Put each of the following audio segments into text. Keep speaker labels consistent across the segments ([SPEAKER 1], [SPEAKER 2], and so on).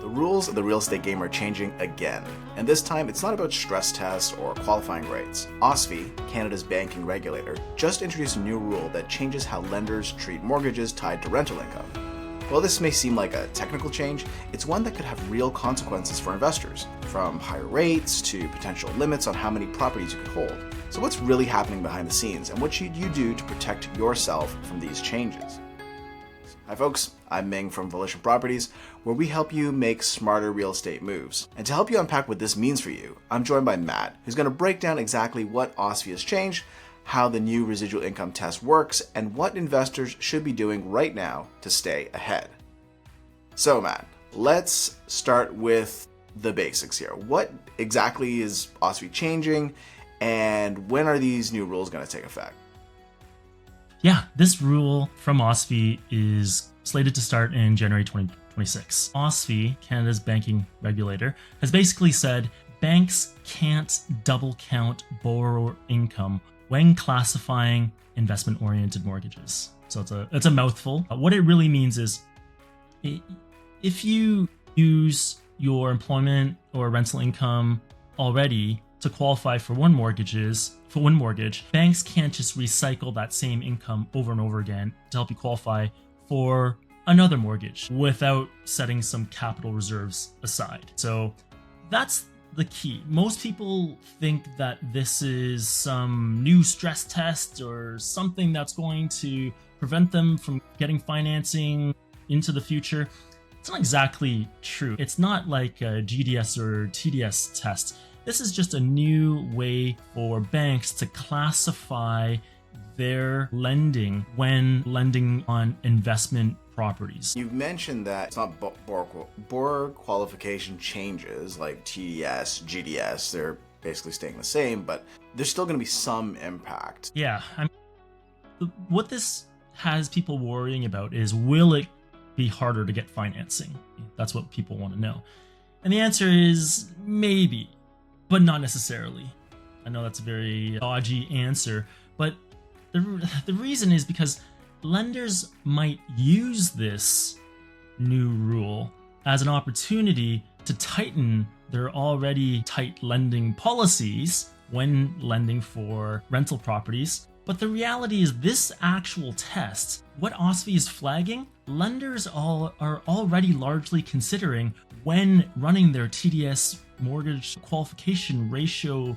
[SPEAKER 1] The rules of the real estate game are changing again, and this time it's not about stress tests or qualifying rates. OSFI, Canada's banking regulator, just introduced a new rule that changes how lenders treat mortgages tied to rental income. While this may seem like a technical change, it's one that could have real consequences for investors, from higher rates to potential limits on how many properties you could hold. So what's really happening behind the scenes, and what should you do to protect yourself from these changes? Hi folks, I'm Ming from Volition Properties, where we help you make smarter real estate moves. And to help you unpack what this means for you, I'm joined by Matt, who's going to break down exactly what OSFI has changed, how the new residual income test works, and what investors should be doing right now to stay ahead. So Matt, let's start with the basics here. What exactly is OSFI changing, and when are these new rules going to take effect?
[SPEAKER 2] Yeah, this rule from OSFI is slated to start in January 2026. OSFI, Canada's banking regulator, has basically said banks can't double count borrower income when classifying investment-oriented mortgages. So it's a mouthful. What it really means is if you use your employment or rental income already to qualify for one mortgage, banks can't just recycle that same income over and over again to help you qualify for another mortgage without setting some capital reserves aside. So that's the key. Most people think that this is some new stress test or something that's going to prevent them from getting financing into the future. It's not exactly true. It's not like a GDS or TDS test. This is just a new way for banks to classify their lending when lending on investment properties.
[SPEAKER 1] You've mentioned that it's not borrower qualification changes like TDS, GDS, they're basically staying the same, but there's still going to be some impact.
[SPEAKER 2] Yeah. What this has people worrying about is, will it be harder to get financing? That's what people want to know. And the answer is maybe, but not necessarily. I know that's a very dodgy answer, but the reason is because lenders might use this new rule as an opportunity to tighten their already tight lending policies when lending for rental properties. But the reality is, this actual test, what OSFI is flagging, lenders are already largely considering when running their TDS mortgage qualification ratio.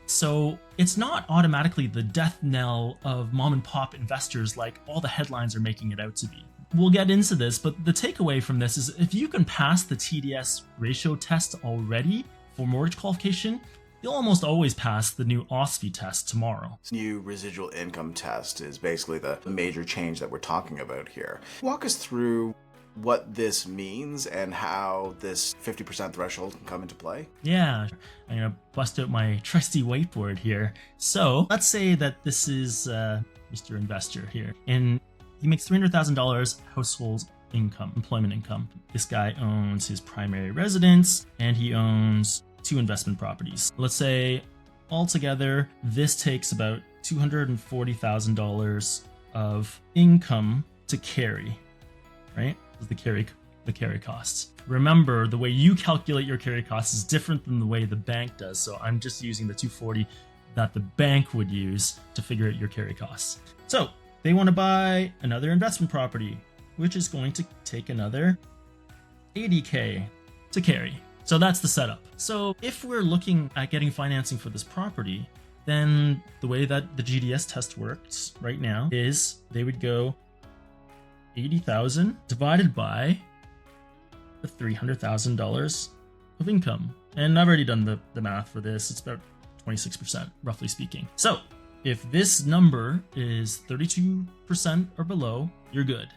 [SPEAKER 2] So it's not automatically the death knell of mom and pop investors like all the headlines are making it out to be. We'll get into this, but the takeaway from this is, if you can pass the TDS ratio test already for mortgage qualification, you'll almost always pass the new OSFI test tomorrow.
[SPEAKER 1] This new residual income test is basically the major change that we're talking about here. Walk us through what this means and how this 50% threshold can come into play.
[SPEAKER 2] Yeah, I'm gonna bust out my trusty whiteboard here. So let's say that this is Mr. Investor here, and he makes $300,000 household income, employment income. This guy owns his primary residence and he owns 2 investment properties. Let's say altogether this takes about $240,000 of income to carry, right? The carry costs. Remember, the way you calculate your carry costs is different than the way the bank does. So I'm just using the 240 that the bank would use to figure out your carry costs. So they want to buy another investment property, which is going to take another $80K to carry. So that's the setup. So if we're looking at getting financing for this property, then the way that the GDS test works right now is they would go 80,000 divided by the $300,000 of income. And I've already done the math for this. It's about 26%, roughly speaking. So if this number is 32% or below, you're good.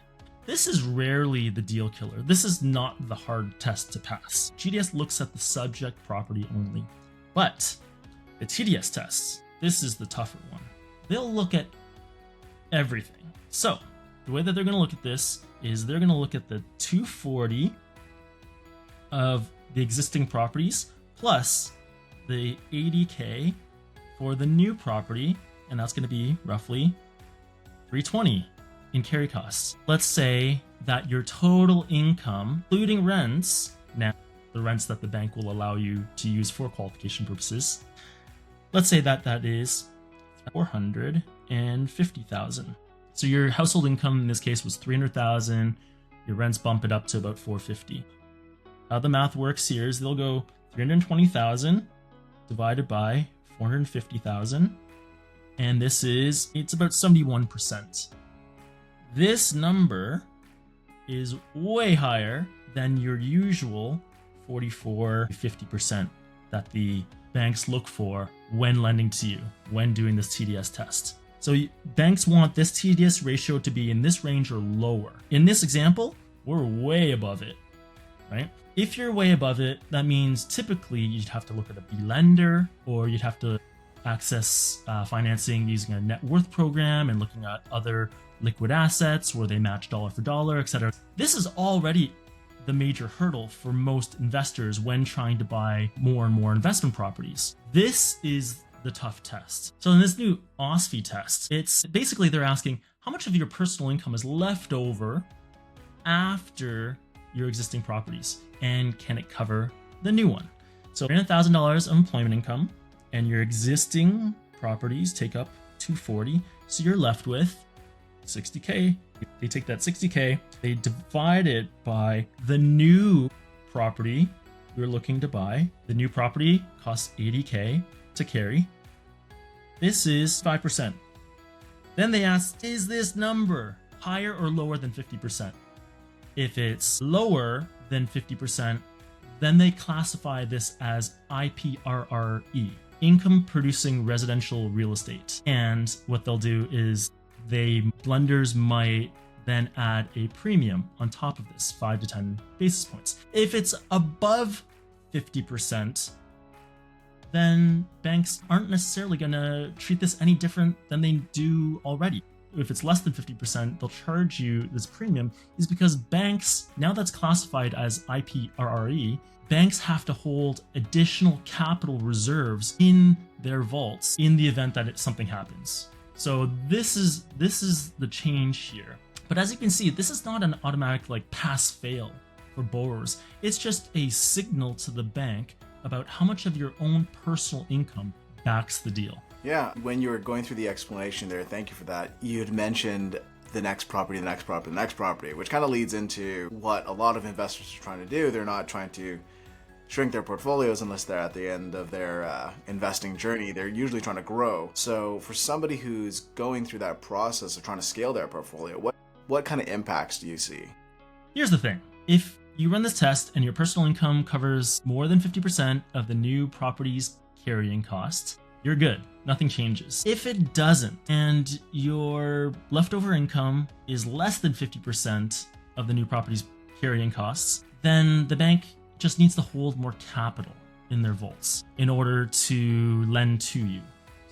[SPEAKER 2] This is rarely the deal killer. This is not the hard test to pass. GDS looks at the subject property only. But the TDS tests, this is the tougher one. They'll look at everything. So the way that they're going to look at this is they're going to look at the 240 of the existing properties plus the 80K for the new property, and that's going to be roughly 320 in carry costs. Let's say that your total income, including rents, now the rents that the bank will allow you to use for qualification purposes. Let's say that that is $450,000. So your household income in this case was $300,000. Your rents bump it up to about $450,000. How the math works here is they'll go $320,000 divided by $450,000, and it's about 71%. This number is way higher than your usual 44 to 50% that the banks look for when lending to you, when doing this TDS test. So banks want this TDS ratio to be in this range or lower. In this example, we're way above it, right? If you're way above it, that means typically you'd have to look at a B lender, or you'd have to access financing using a net worth program and looking at other liquid assets where they match dollar for dollar, etc. This is already the major hurdle for most investors when trying to buy more and more investment properties. This is the tough test. So in this new OSFI test, it's basically they're asking how much of your personal income is left over after your existing properties, and can it cover the new one? So $300,000 of employment income, and your existing properties take up $240,000, so you're left with $60,000. They take that $60,000, they divide it by the new property you're looking to buy. The new property costs $80,000 to carry. This is 5%. Then they ask, is this number higher or lower than 50%? If it's lower than 50%, then they classify this as IPRRE, income producing residential real estate. And what they'll do is lenders might then add a premium on top of this, 5 to 10 basis points. If it's above 50%, then banks aren't necessarily going to treat this any different than they do already. If it's less than 50%, they'll charge you this premium, is because banks, now that's classified as IPRRE, banks have to hold additional capital reserves in their vaults in the event that something happens. So this is the change here. But as you can see, this is not an automatic pass-fail for borrowers. It's just a signal to the bank about how much of your own personal income backs the deal.
[SPEAKER 1] Yeah, when you were going through the explanation there, thank you for that. You had mentioned the next property, which kind of leads into what a lot of investors are trying to do. They're not trying to shrink their portfolios unless they're at the end of their investing journey. They're usually trying to grow. So for somebody who's going through that process of trying to scale their portfolio, what kind of impacts do you see?
[SPEAKER 2] Here's the thing. If you run this test and your personal income covers more than 50% of the new property's carrying costs, you're good. Nothing changes. If it doesn't, and your leftover income is less than 50% of the new property's carrying costs, then the bank just needs to hold more capital in their vaults in order to lend to you.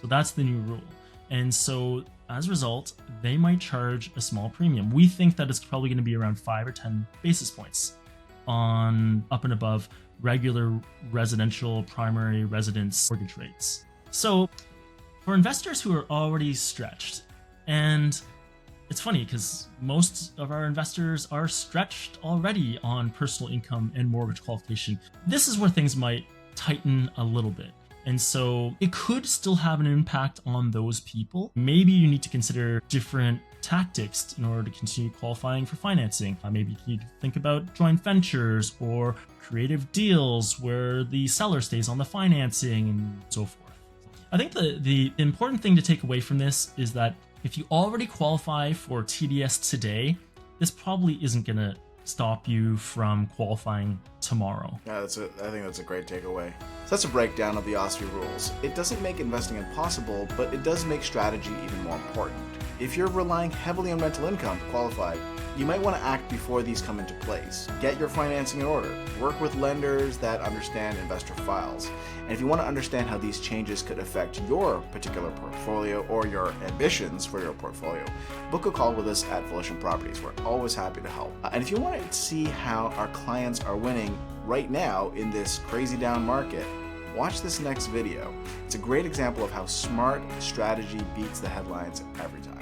[SPEAKER 2] So that's the new rule. And so as a result, they might charge a small premium. We think that it's probably going to be around 5 or 10 basis points on up and above regular residential primary residence mortgage rates. So for investors who are already stretched, and it's funny because most of our investors are stretched already on personal income and mortgage qualification, this is where things might tighten a little bit. And so it could still have an impact on those people. Maybe you need to consider different tactics in order to continue qualifying for financing. Maybe you need to think about joint ventures or creative deals where the seller stays on the financing and so forth. I think the important thing to take away from this is that if you already qualify for TDS today, this probably isn't going to stop you from qualifying tomorrow.
[SPEAKER 1] Yeah, I think that's a great takeaway. So that's a breakdown of the OSFI rules. It doesn't make investing impossible, but it does make strategy even more important. If you're relying heavily on rental income to qualify, you might want to act before these come into place. Get your financing in order. Work with lenders that understand investor files. And if you want to understand how these changes could affect your particular portfolio or your ambitions for your portfolio, book a call with us at Volition Properties. We're always happy to help. And if you want to see how our clients are winning right now in this crazy down market, watch this next video. It's a great example of how smart strategy beats the headlines every time.